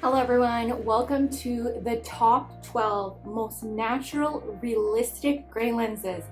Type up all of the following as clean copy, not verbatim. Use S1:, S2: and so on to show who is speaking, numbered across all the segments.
S1: Hello everyone, welcome to the top 12 most natural, realistic gray lenses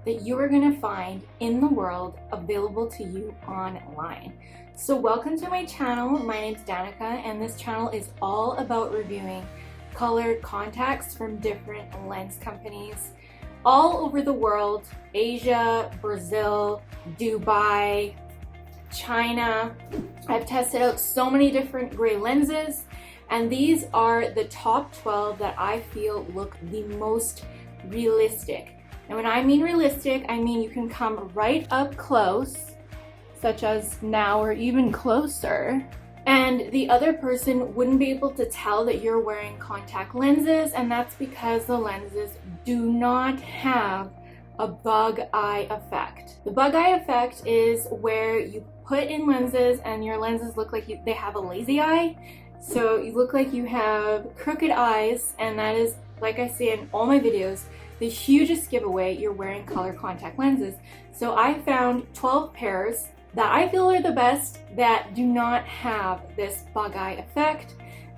S1: that you are going to find in the world available to you online. So welcome to my channel. My name's Danica and this channel is all about reviewing colored contacts from different lens companies all over the world: Asia, Brazil, Dubai, China. I've tested out so many different gray lenses, and these are the top 12 that I feel look the most realistic. And when I mean realistic, I mean you can come right up close, such as now or even closer, and the other person wouldn't be able to tell that you're wearing contact lenses, and that's because the lenses do not have a bug eye effect. The bug eye effect is where you put in lenses and your lenses look like they have a lazy eye. So you look like you have crooked eyes, and that is, like I say in all my videos, the hugest giveaway you're wearing color contact lenses. So I found 12 pairs that I feel are the best that do not have this bug eye effect.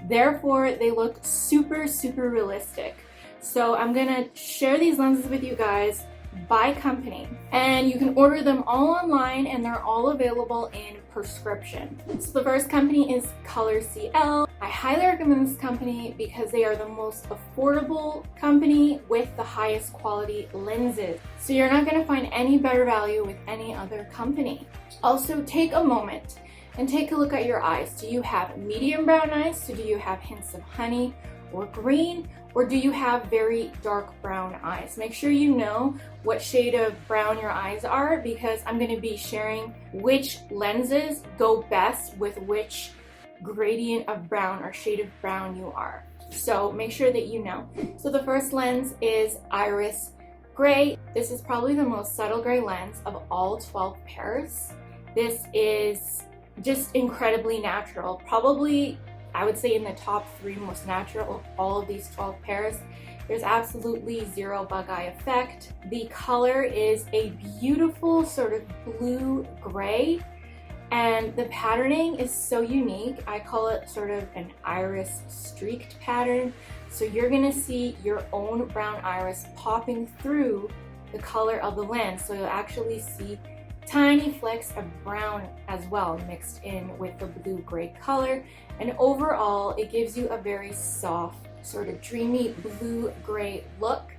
S1: Therefore, they look super, super realistic. So I'm gonna share these lenses with you guys by company, and you can order them all online and they're all available in prescription. So the first company is ColorCL. I highly recommend this company because they are the most affordable company with the highest quality lenses. So you're not going to find any better value with any other company. Also, take a moment and take a look at your eyes. Do you have medium brown eyes? So do you have hints of honey or green? Or do you have very dark brown eyes? Make sure you know what shade of brown your eyes are, because I'm going to be sharing which lenses go best with which gradient of brown or shade of brown you are. So make sure that you know. So the first lens is Iris Gray. This is probably the most subtle gray lens of all 12 pairs. This is just incredibly natural. Probably, I would say, in the top 3 most natural of all of these 12 pairs. There's absolutely zero bug eye effect. The color is a beautiful sort of blue gray, and the patterning is so unique. I call it sort of an iris streaked pattern. So you're gonna see your own brown iris popping through the color of the lens. So you'll actually see tiny flecks of brown as well mixed in with the blue-gray color, and overall it gives you a very soft, sort of dreamy blue-gray look.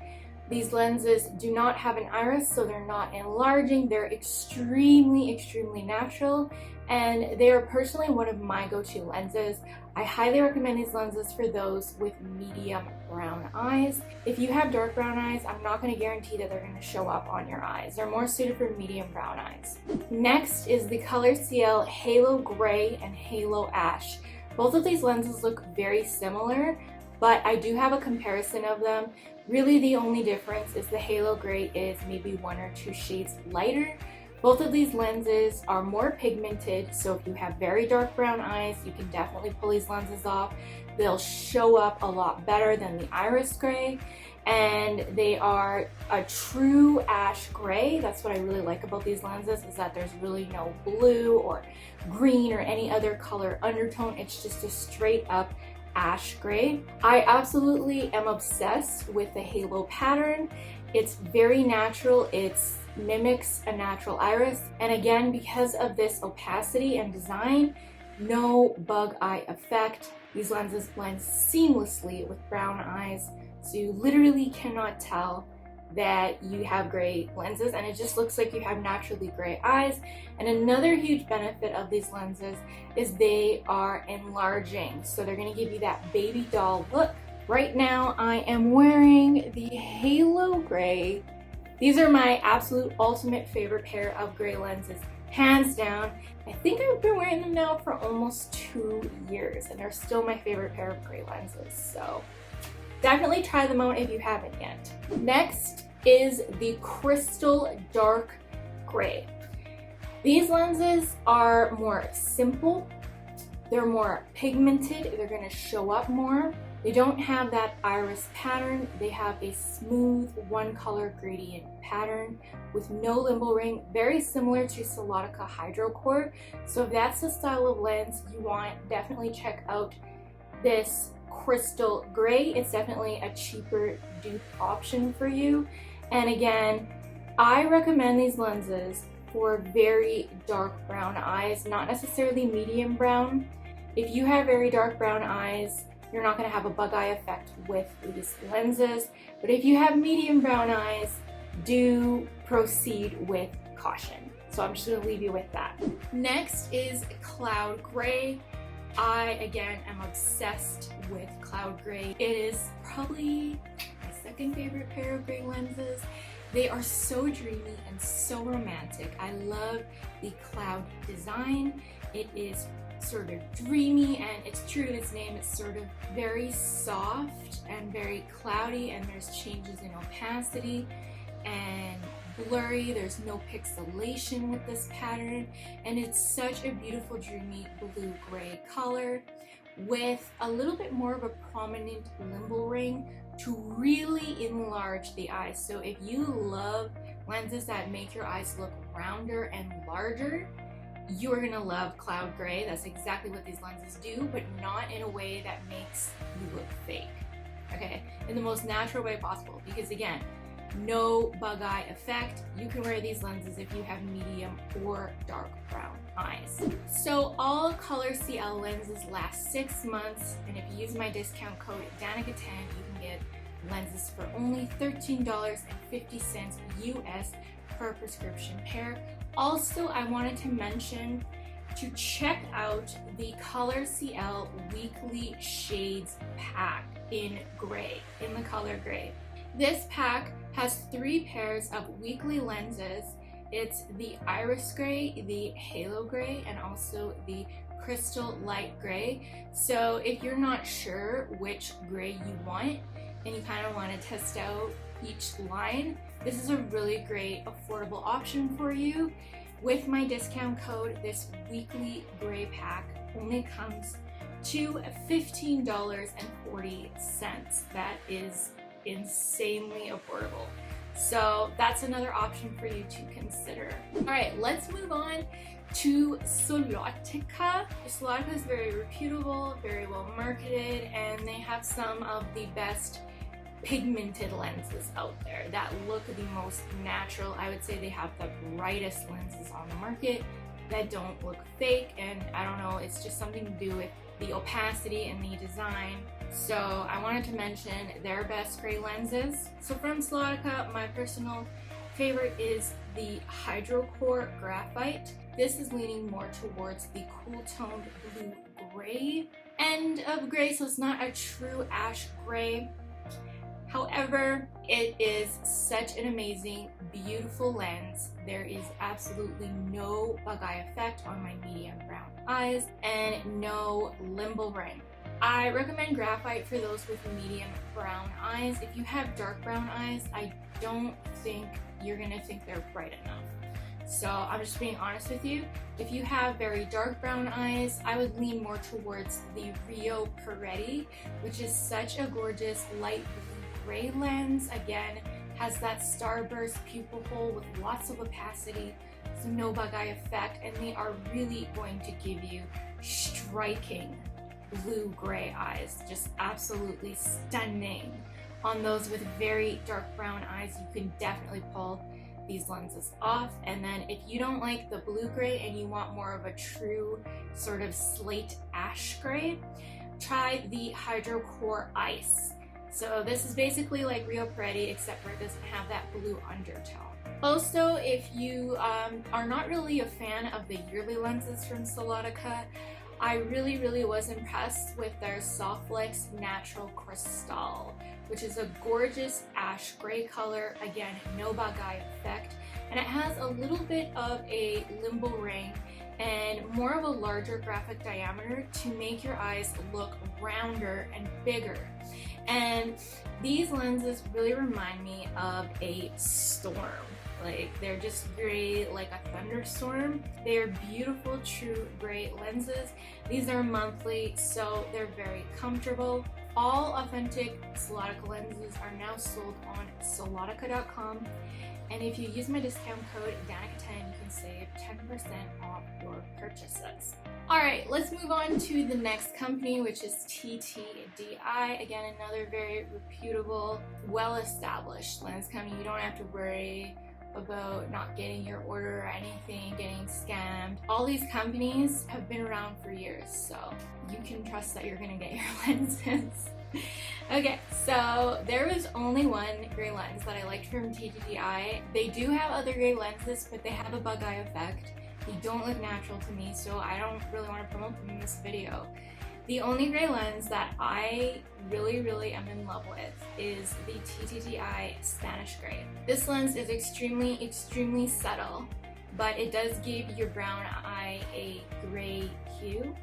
S1: These lenses do not have an iris, so they're not enlarging. They're extremely, extremely natural, and they are personally one of my go-to lenses. I highly recommend these lenses for those with medium brown eyes. If you have dark brown eyes, I'm not going to guarantee that they're going to show up on your eyes. They're more suited for medium brown eyes. Next is the ColorCL Halo Gray and Halo Ash. Both of these lenses look very similar, but I do have a comparison of them. Really, the only difference is the Halo Gray is maybe 1 or 2 shades lighter. Both of these lenses are more pigmented, so if you have very dark brown eyes, you can definitely pull these lenses off. They'll show up a lot better than the Iris Gray, and they are a true ash gray. That's what I really like about these lenses, is that there's really no blue or green or any other color undertone. It's just a straight up ash gray. I absolutely am obsessed with the halo pattern. It's very natural. It mimics a natural iris, and again, because of this opacity and design, no bug eye effect. These lenses blend seamlessly with brown eyes, so you literally cannot tell that you have gray lenses, and it just looks like you have naturally gray eyes. And another huge benefit of these lenses is they are enlarging, so they're going to give you that baby doll look. Right now I am wearing the Halo Gray. These are my absolute ultimate favorite pair of gray lenses, hands down. I think I've been wearing them now for almost 2 years, and they're still my favorite pair of gray lenses. So definitely try them out if you haven't yet. Next is the Cristal Dark Gray. These lenses are more simple, they're more pigmented, they're going to show up more. They don't have that iris pattern. They have a smooth one color gradient pattern with no limbal ring, very similar to Solotica Hidrocor. So if that's the style of lens you want, definitely check out this crystal gray. It's definitely a cheaper dupe option for you. And again, I recommend these lenses for very dark brown eyes, not necessarily medium brown. If you have very dark brown eyes, you're not going to have a bug eye effect with these lenses. But if you have medium brown eyes, do proceed with caution. So I'm just going to leave you with that. Next is cloud gray. I, again, am obsessed with cloud gray. It is probably my second favorite pair of gray lenses. They are so dreamy and so romantic. I love the cloud design. It is sort of dreamy, and it's true to its name. It's sort of very soft and very cloudy, and there's changes in opacity and blurry. There's no pixelation with this pattern, and it's such a beautiful dreamy blue-gray color with a little bit more of a prominent limbal ring to really enlarge the eyes. So if you love lenses that make your eyes look rounder and larger, you're gonna love cloud gray. That's exactly what these lenses do, but not in a way that makes you look fake, okay? In the most natural way possible, because again, no bug eye effect. You can wear these lenses if you have medium or dark brown eyes. So all ColorCL lenses last 6 months, and if you use my discount code DANICA10, you can get lenses for only $13.50 US per prescription pair. Also, I wanted to mention to check out the ColorCL Weekly Shades pack in gray, in the color gray. This pack has 3 pairs of weekly lenses. It's the iris gray, the halo gray, and also the crystal light gray. So if you're not sure which gray you want and you kind of want to test out each line, this is a really great affordable option for you. With my discount code, this weekly gray pack only comes to $15.40. That is insanely affordable. So that's another option for you to consider. All right, let's move on to Solotica. Solotica is very reputable, very well marketed, and they have some of the best pigmented lenses out there that look the most natural. I would say they have the brightest lenses on the market that don't look fake, and I don't know, it's just something to do with the opacity and the design. So I wanted to mention their best gray lenses. So from Solotica, my personal favorite is the Hidrocor Graphite. This is leaning more towards the cool toned blue gray end of gray, so it's not a true ash gray. However, it is such an amazing, beautiful lens. There is absolutely no bug eye effect on my medium brown eyes and no limbal ring. I recommend graphite for those with medium brown eyes. If you have dark brown eyes, I don't think you're gonna think they're bright enough. So I'm just being honest with you. If you have very dark brown eyes, I would lean more towards the Rio Parati, which is such a gorgeous light blue gray lens. Again, has that starburst pupil hole with lots of opacity, so no bug eye effect, and they are really going to give you striking blue-gray eyes, just absolutely stunning. On those with very dark brown eyes, you can definitely pull these lenses off. And then if you don't like the blue-gray and you want more of a true sort of slate ash gray, try the Hidrocor Ice. So this is basically like Rio Parati, except for it doesn't have that blue undertone. Also, if you are not really a fan of the yearly lenses from Solotica, I really was impressed with their Soflex Natural Cristal, which is a gorgeous ash gray color. Again, no bug eye effect, and it has a little bit of a limbal ring and more of a larger graphic diameter to make your eyes look rounder and bigger. And these lenses really remind me of a storm. Like, they're just gray like a thunderstorm. They're beautiful, true gray lenses. These are monthly, so they're very comfortable. All authentic Solotica lenses are now sold on Solotica.com, and if you use my discount code DANICA10, you can save 10% off your purchases. Alright, let's move on to the next company, which is TTDEYE. Again, another very reputable, well-established lens company. You don't have to worry about not getting your order or anything, getting scammed. All these companies have been around for years, so you can trust that you're gonna get your lenses. Okay, so there was only one gray lens that I liked from TTDEYE. They do have other gray lenses, but they have a bug eye effect. They don't look natural to me, so I don't really want to promote them in this video. The only gray lens that I really am in love with is the TTDEYE Spanish Gray. This lens is extremely subtle, but it does give your brown eye a gray hue.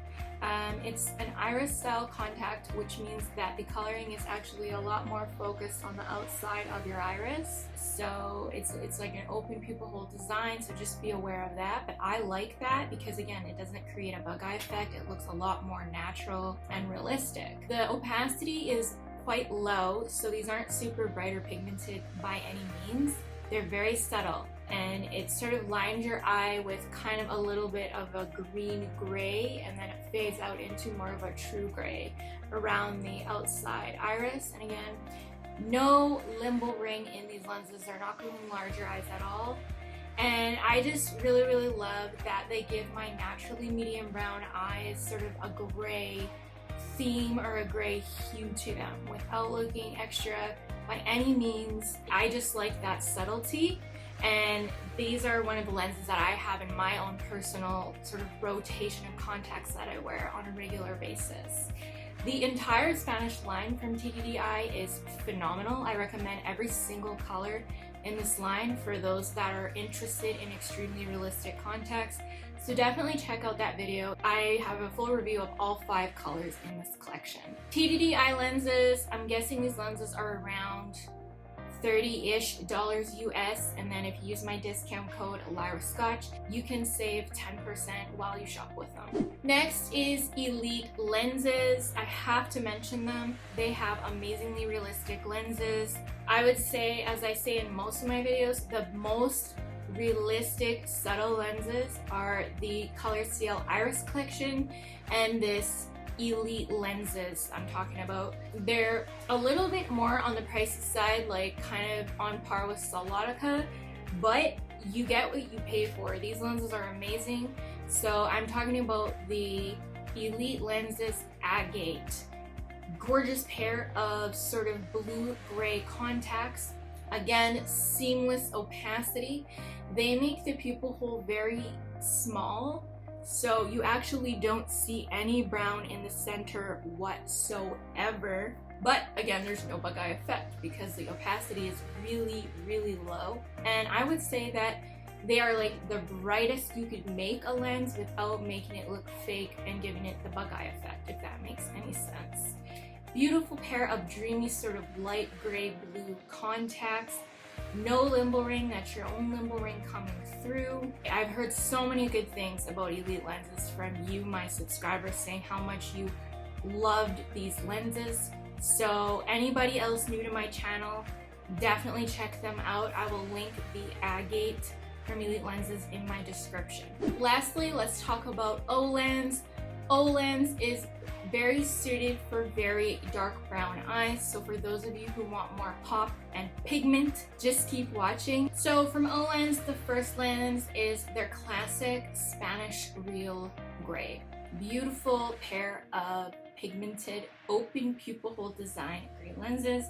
S1: It's an iris style contact, which means that the coloring is actually a lot more focused on the outside of your iris. So it's like an open pupil hole design, so just be aware of that. But I like that because, again, it doesn't create a bug eye effect. It looks a lot more natural and realistic. The opacity is quite low, so these aren't super bright or pigmented by any means. They're very subtle, and it sort of lines your eye with kind of a little bit of a green gray, and then it fades out into more of a true gray around the outside iris. And again, no limbal ring in these lenses. They're not going to enlarge your eyes at all. And I just really love that they give my naturally medium brown eyes sort of a gray theme or a gray hue to them without looking extra by any means. I just like that subtlety, and these are one of the lenses that I have in my own personal sort of rotation of contacts that I wear on a regular basis. The entire Spanish line from TTDEYE is phenomenal. I recommend every single color in this line for those that are interested in extremely realistic contacts. So definitely check out that video. I have a full review of all 5 colors in this collection. TTDEYE lenses, I'm guessing these lenses are around $30-ish US, and then if you use my discount code LyraScotch, you can save 10% while you shop with them. Next is Elite lenses. I have to mention them. They have amazingly realistic lenses. I would say, as I say in most of my videos, the most realistic subtle lenses are the ColorCL Iris collection and this Elite lenses I'm talking about. They're a little bit more on the pricey side, like kind of on par with Solotica, but you get what you pay for. These lenses are amazing. So I'm talking about the Elite lenses Agate. Gorgeous pair of sort of blue-gray contacts. Again, seamless opacity. They make the pupil hole very small, so you actually don't see any brown in the center whatsoever. But again, there's no bug eye effect because the opacity is really low. And I would say that they are like the brightest you could make a lens without making it look fake and giving it the bug eye effect, if that makes any sense. Beautiful pair of dreamy sort of light gray blue contacts. No limbal ring, that's your own limbal ring coming through. I've heard so many good things about Elite lenses from you, my subscribers, saying how much you loved these lenses. So anybody else new to my channel, definitely check them out. I will link the Agate from Elite lenses in my description. Lastly, let's talk about OLENS. OLENS is very suited for very dark brown eyes, so for those of you who want more pop and pigment, just keep watching. So from OLENS, the first lens is their classic Spanish Real Gray. Beautiful pair of pigmented open pupil hole design gray lenses.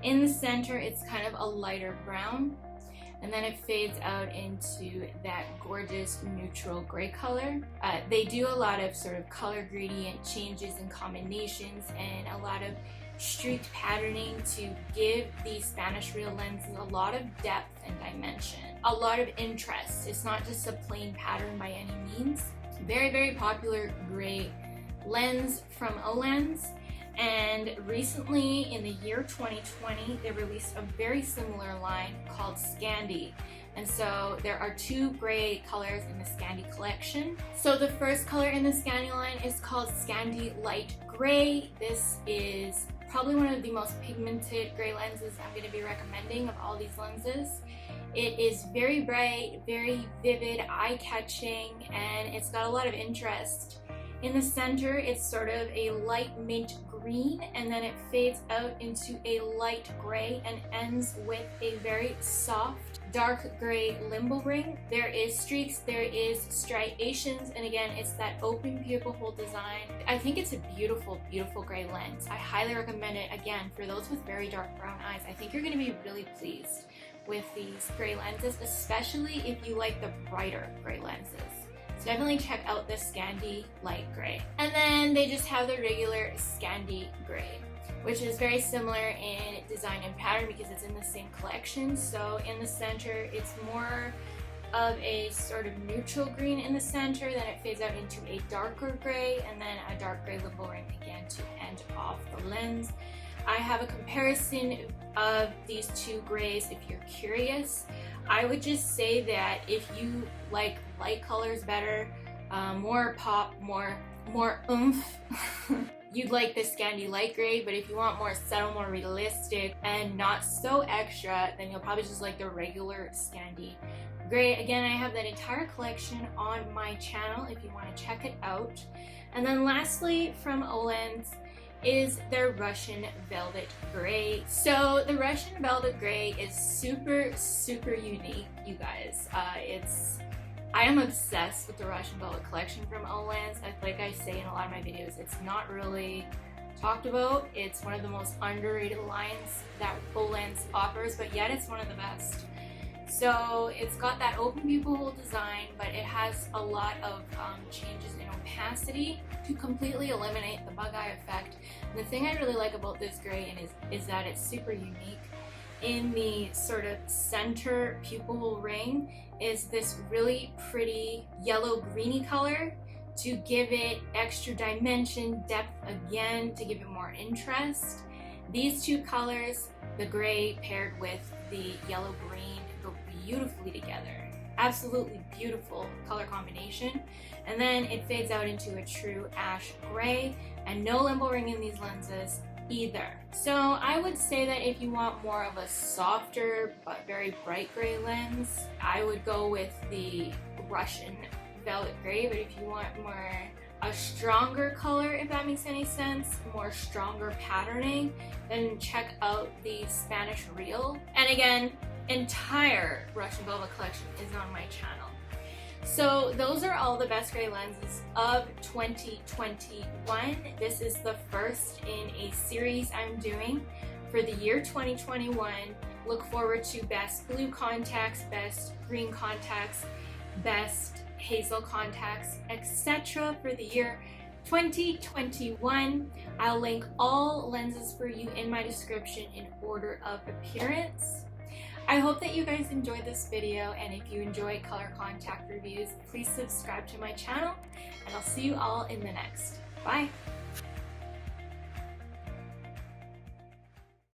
S1: In the center, it's kind of a lighter brown, and then it fades out into that gorgeous neutral gray color. They do a lot of sort of color gradient changes and combinations and a lot of streaked patterning to give these Spanish Real lenses a lot of depth and dimension, a lot of interest. It's not just a plain pattern by any means. Very popular gray lens from OLENS. And recently, in the year 2020, they released a very similar line called Scandi. And so there are 2 gray colors in the Scandi collection. So the first color in the Scandi line is called Scandi Light Gray. This is probably one of the most pigmented gray lenses I'm going to be recommending of all these lenses. It is very bright, very vivid, eye-catching, and it's got a lot of interest. In the center, it's sort of a light mint green, and then it fades out into a light gray and ends with a very soft dark gray limbo ring. There is streaks, there is striations, and again, it's that open pupil hole design. I think it's a beautiful, beautiful gray lens. I highly recommend it, again, for those with very dark brown eyes. I think you're going to be really pleased with these gray lenses, especially if you like the brighter gray lenses. So definitely check out the Scandi Light Gray. And then they just have the regular Scandi Gray, which is very similar in design and pattern because it's in the same collection. So in the center, it's more of a sort of neutral green in the center, then it fades out into a darker gray, and then a dark gray limbo ring again to end off the lens. I have a comparison of these 2 grays if you're curious. I would just say that if you like light colors better, more pop, more oomph, you'd like the Scandi Light Gray, but if you want more subtle, more realistic, and not so extra, then you'll probably just like the regular Scandi Gray. Again, I have that entire collection on my channel if you want to check it out. And then lastly, from OLENS, is their Russian Velvet Gray. So the Russian Velvet Gray is super, super unique, you guys. I am obsessed with the Russian Velvet collection from OLENS. Like I say in a lot of my videos, it's not really talked about. It's one of the most underrated lines that OLENS offers, but yet it's one of the best. So it's got that open pupil hole design, but it has a lot of changes in opacity to completely eliminate the bug eye effect. And the thing I really like about this gray is that it's super unique. In the sort of center pupil hole ring is this really pretty yellow greeny color to give it extra dimension, depth again, to give it more interest. These 2 colors, the gray paired with the yellow green, go beautifully together. Absolutely beautiful color combination. And then it fades out into a true ash gray, and no limbo ring in these lenses either. So I would say that if you want more of a softer but very bright gray lens, I would go with the Russian Velvet Gray. But if you want a stronger color, if that makes any sense, more stronger patterning, then check out the Spanish Real. And again, entire Russian Velvet collection is on my channel. So those are all the best gray lenses of 2021. This is the first in a series I'm doing for the year 2021. Look forward to best blue contacts, best green contacts, best hazel contacts, etc. for the year 2021. I'll link all lenses for you in my description in order of appearance. I hope that you guys enjoyed this video, and if you enjoy color contact reviews, please subscribe to my channel, and I'll see you all in the next. Bye!